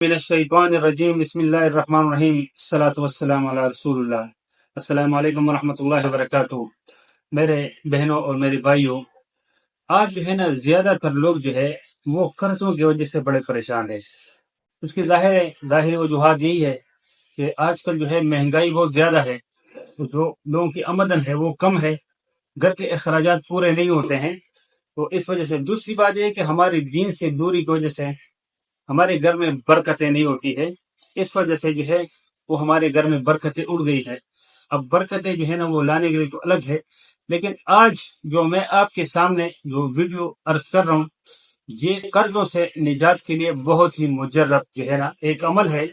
من الشیطان الرجیم بسم اللہ الرحمن الرحیم الصلاۃ والسلام علی رسول اللہ۔ السلام علیکم ورحمۃ اللہ وبرکاتہ۔ میرے بہنوں اور میرے بھائیوں، آج جو ہے نا زیادہ تر لوگ جو ہے وہ قرضوں کی وجہ سے بڑے پریشان ہیں۔ اس کی ظاہری وجوہات یہی ہے کہ آج کل جو ہے مہنگائی بہت زیادہ ہے، تو جو لوگوں کی آمدن ہے وہ کم ہے، گھر کے اخراجات پورے نہیں ہوتے ہیں، تو اس وجہ سے۔ دوسری بات یہ ہے کہ ہماری دین سے دوری کی وجہ سے ہمارے گھر میں برکتیں نہیں ہوتی ہے، اس وجہ سے جو ہے وہ ہمارے گھر میں برکتیں اڑ گئی ہے۔ اب برکتیں جو ہے نا وہ لانے کے لیے تو الگ ہے، لیکن آج جو میں آپ کے سامنے جو ویڈیو عرض کر رہا ہوں، یہ قرضوں سے نجات کے لیے بہت ہی مجرب جو ہے نا ایک عمل ہے،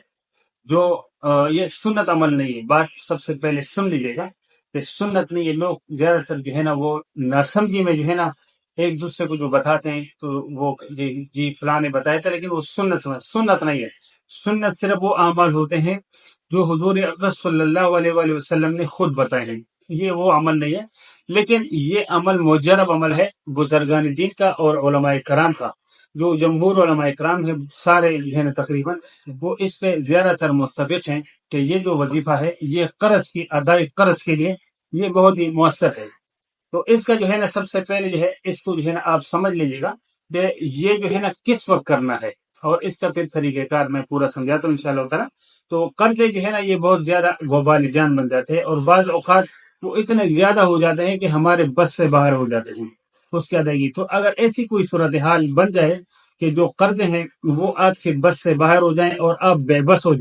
جو یہ سنت عمل نہیں ہے۔ بات سب سے پہلے سن لیجیے گا کہ سنت نہیں ہے۔ لوگ زیادہ تر جو ہے نا وہ ناسمجھی میں جو ہے نا ایک دوسرے کو جو بتاتے ہیں تو وہ جی فلاں نے بتایا تھا، لیکن وہ سنت نہیں ہے۔ سنت صرف وہ اعمال ہوتے ہیں جو حضور اقدس صلی اللہ علیہ وآلہ وسلم نے خود بتائے ہیں، یہ وہ عمل نہیں ہے۔ لیکن یہ عمل مجرب عمل ہے بزرگان دین کا اور علماء کرام کا، جو جمہور علماء کرام ہے سارے جو ہے نا تقریباً وہ اس پہ زیادہ تر متفق ہیں کہ یہ جو وظیفہ ہے یہ قرض کی ادائی قرض کے لیے یہ بہت ہی مؤثر ہے۔ تو اس کا جو ہے نا سب سے پہلے جو ہے اس کو جو ہے نا آپ سمجھ لیجیے گا کہ یہ جو ہے نا کس وقت کرنا ہے، اور اس کا پھر طریقہ کار میں پورا سمجھاتا ہوں انشاءاللہ تعالیٰ۔ تو قرضے جو ہے نا یہ بہت زیادہ وبال جان بن جاتے ہیں، اور بعض اوقات وہ اتنے زیادہ ہو جاتے ہیں کہ ہمارے بس سے باہر ہو جاتے ہیں اس کی ادائیگی۔ تو اگر ایسی کوئی صورتحال بن جائے کہ جو قرضے ہیں وہ آپ کے بس سے باہر ہو جائیں اور آپ بے بس ہو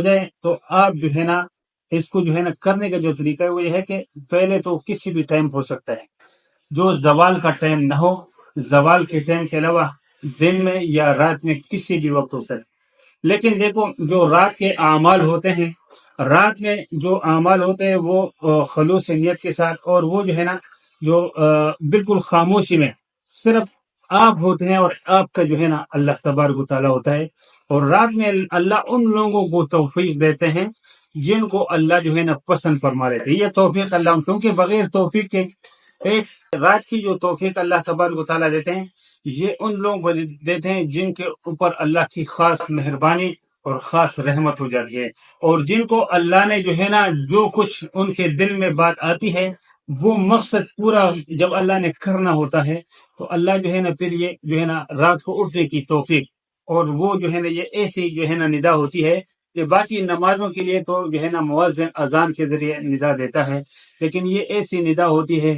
جائیں، تو آپ جو ہے نا اس کو جو ہے نا کرنے کا جو طریقہ ہے وہ یہ ہے کہ پہلے تو کسی بھی ٹائم ہو سکتا ہے، جو زوال کا ٹائم نہ ہو، زوال کے ٹائم کے علاوہ دن میں یا رات میں کسی بھی وقت ہو سکتا ہے۔ لیکن دیکھو جو رات کے اعمال ہوتے ہیں، رات میں جو اعمال ہوتے ہیں وہ خلوص نیت کے ساتھ، اور وہ جو ہے نا جو بالکل خاموشی میں صرف آپ ہوتے ہیں اور آپ کا جو ہے نا اللہ تبارک و تعالیٰ ہوتا ہے۔ اور رات میں اللہ ان لوگوں کو توفیق دیتے ہیں جن کو اللہ جو ہے نا پسند فرما رہے تھے۔ یہ توفیق اللہ، کیونکہ بغیر توفیق کے ایک رات کی جو توفیق اللہ تبارک و تعالیٰ دیتے ہیں یہ ان لوگوں کو دیتے ہیں جن کے اوپر اللہ کی خاص مہربانی اور خاص رحمت ہو جاتی ہے، اور جن کو اللہ نے جو ہے نا جو کچھ ان کے دل میں بات آتی ہے وہ مقصد پورا جب اللہ نے کرنا ہوتا ہے تو اللہ جو ہے نا پھر یہ جو ہے نا رات کو اٹھنے کی توفیق، اور وہ جو ہے نا یہ ایسی جو ہے نا ندا ہوتی ہے کہ باقی نمازوں کے لیے تو جو ہے نا مؤذن اذان کے ذریعے ندا دیتا ہے، لیکن یہ ایسی ندا ہوتی ہے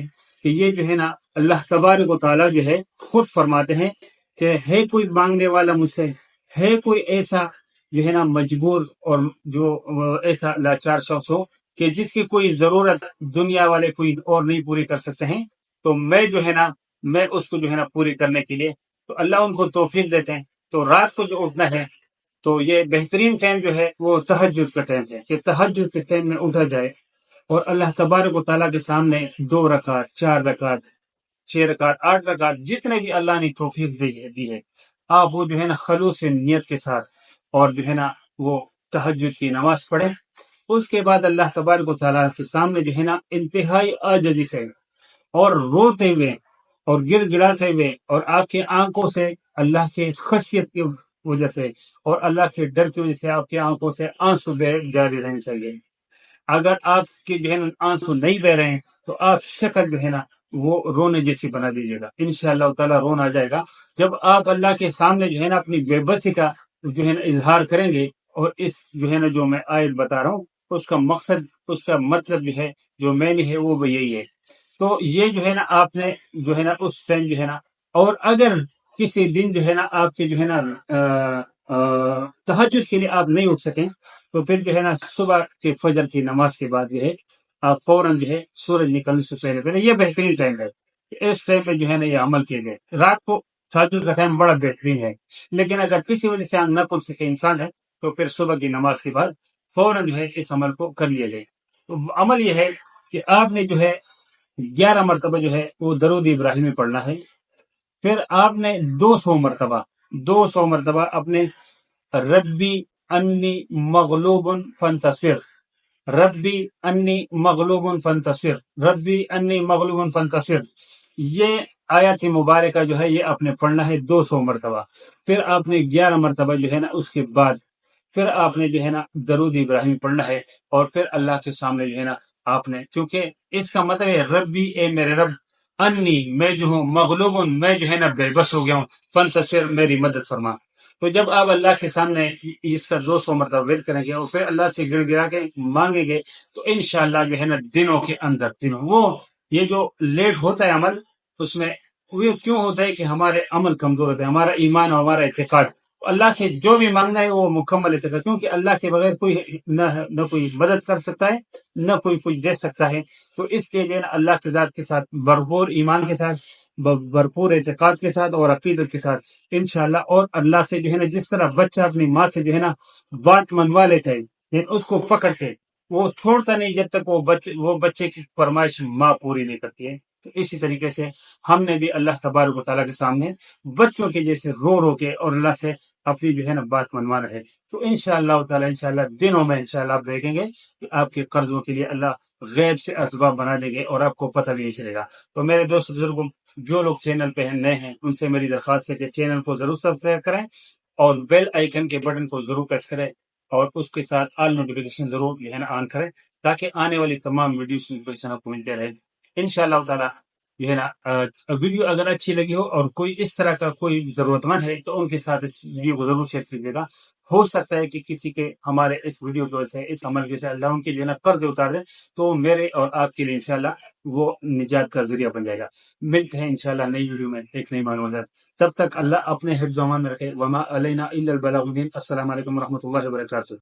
کہ یہ جو ہے نا اللہ تبارک و تعالیٰ جو ہے خود فرماتے ہیں کہ ہے کوئی مانگنے والا مجھ سے، ہے کوئی ایسا جو ہے نا مجبور اور جو ایسا لاچار شخص ہو کہ جس کی کوئی ضرورت دنیا والے کوئی اور نہیں پوری کر سکتے ہیں، تو میں جو ہے نا میں اس کو جو ہے نا پوری کرنے کے لیے، تو اللہ ان کو توفیق دیتے ہیں۔ تو رات کو جو اٹھنا ہے تو یہ بہترین ٹائم جو ہے وہ تہجد کا ٹائم ہے، کہ تہجد کے ٹائم میں اٹھا جائے اور اللہ تبارک و تعالیٰ کے سامنے 2 رکعت 4 رکعت 6 رکعت 8 رکعت جتنے بھی اللہ نے توفیق دی ہے آپ وہ جو ہے نا خلوص نیت کے ساتھ اور جو ہے نا وہ تہجد کی نماز پڑھیں۔ اس کے بعد اللہ تبارک و تعالیٰ کے سامنے جو ہے نا انتہائی عاجزی سے اور روتے ہوئے اور گر گڑاتے ہوئے، اور آپ کے آنکھوں سے اللہ کے خشیت کی وجہ سے اور اللہ کے ڈر کی وجہ سے آپ کی آنکھوں سے آنسو بہ جاری رہنے چاہیے۔ اگر آپ کے جو ہے نا آنسو نہیں بہ رہے ہیں تو آپ شکل جو ہے نا وہ رونے جیسی بنا دیجیے گا، انشاءاللہ تعالیٰ رون آ جائے گا جب آپ اللہ کے سامنے جو ہے نا اپنی بے بسی کا جو ہے نا اظہار کریں گے۔ اور اس جو ہے نا جو میں آیت بتا رہا ہوں اس کا مقصد، اس کا مطلب جو ہے جو میں نے ہے وہ بھی یہی ہے۔ تو یہ جو ہے نا آپ نے جو ہے نا اس ٹائم جو ہے نا، اور اگر کسی دن جو ہے نا آپ کے جو ہے نا تہجد کے لیے آپ نہیں اٹھ سکیں تو پھر جو ہے نا صبح کے فجر کی نماز کے بعد جو ہے آپ فوراً جو ہے سورج نکلنے سے پہلے یہ بہترین ٹائم ہے، اس ٹائم پہ جو ہے نا یہ عمل کیے گئے۔ رات کو تہجد کا ٹائم بڑا بہترین ہے، لیکن اگر کسی وجہ سے نہ پڑھ سکے انسان ہے تو پھر صبح کی نماز کے بعد فوراً جو ہے اس عمل کو کر لیے گئے۔ تو عمل یہ ہے کہ آپ نے جو ہے 11 مرتبہ جو ہے وہ درود ابراہیمی پڑھنا ہے، پھر آپ نے 200 مرتبہ اپنے ربی انی مغلوب فانتصر، ربی انی مغلوب فانتصر، ربی انی مغلوب فانتصر، یہ آیات مبارکہ جو ہے یہ آپ نے پڑھنا ہے 200 مرتبہ، پھر آپ نے 11 مرتبہ جو ہے نا اس کے بعد پھر آپ نے جو ہے نا درود ابراہیمی پڑھنا ہے، اور پھر اللہ کے سامنے جو ہے نا آپ نے، کیونکہ اس کا مطلب ہے ربی اے میرے رب، انی میں جو ہوں مغلوب، میں جو ہے نا بے بس ہو گیا ہوں، فانتصر میری مدد فرما۔ تو جب آپ اللہ کے سامنے اس کا 200 مرتبہ ورد کریں گے اور پھر اللہ سے گڑ گڑا کے مانگیں گے، تو انشاءاللہ جو ہے نا دنوں کے اندر وہ یہ جو لیٹ ہوتا ہے عمل، اس میں وہ کیوں ہوتا ہے کہ ہمارے عمل کمزور ہوتے ہیں، ہمارا ایمان اور ہمارا اعتقاد، اللہ سے جو بھی مانگنا ہے وہ مکمل اعتقاد، کیونکہ اللہ کے بغیر کوئی نہ کوئی مدد کر سکتا ہے، نہ کوئی کچھ دے سکتا ہے۔ تو اس کے لیے اللہ کی ذات کے ساتھ بھرپور ایمان کے ساتھ، بھرپور اعتقاد کے ساتھ اور عقیدت کے ساتھ انشاءاللہ، اور اللہ سے جو ہے نا جس طرح بچہ اپنی ماں سے جو ہے نا بات منوا لیتا ہے، لیکن اس کو پکڑ کے وہ چھوڑتا نہیں جب تک وہ بچے کی فرمائش ماں پوری نہیں کرتی ہے۔ تو اسی طریقے سے ہم نے بھی اللہ تبارک و تعالیٰ کے سامنے بچوں کے جیسے رو رو کے اور اللہ سے اپنی جو ہے نا بات منوانا ہے۔ تو انشاءاللہ تعالیٰ انشاءاللہ دنوں میں انشاءاللہ آپ دیکھیں گے کہ آپ کے قرضوں کے لیے اللہ غیب سے اسباب بنا دیں گے اور آپ کو پتہ بھی نہیں چلے گا۔ تو میرے دوست بزرگوں، جو لوگ چینل پہ نئے ہیں ان سے میری درخواست ہے کہ چینل کو ضرور سبسکرائب کریں اور بیل آئیکن کے بٹن کو ضرور پریس کریں، اور اس کے ساتھ آل نوٹیفیکیشن ضرور جو ہے نا آن کریں، تاکہ آنے والی تمام ویڈیوز کی نوٹیفیکیشن آپ کو ملتے رہے۔ انشاءاللہ تعالیٰ جو ہے نا ویڈیو اگر اچھی لگی ہو اور کوئی اس طرح کا کوئی ضرورت مند ہے تو ان کے ساتھ اس ویڈیو کو ضرور شیئر کیجیے گا۔ ہو سکتا ہے کہ کسی کے ہمارے اس ویڈیو کی وجہ سے، اس عمل کی وجہ سے اللہ ان کے جو ہے نا قرض اتار دے، تو میرے اور آپ کے لیے انشاءاللہ وہ نجات کا ذریعہ بن جائے گا۔ ملتے ہیں انشاءاللہ نئی ویڈیو میں ایک نئی معلومات، تب تک اللہ اپنے حفظ و امان میں رکھے۔ وما علینا الا البلاغ المبین۔ السلام علیکم ورحمۃ اللہ وبرکاتہ۔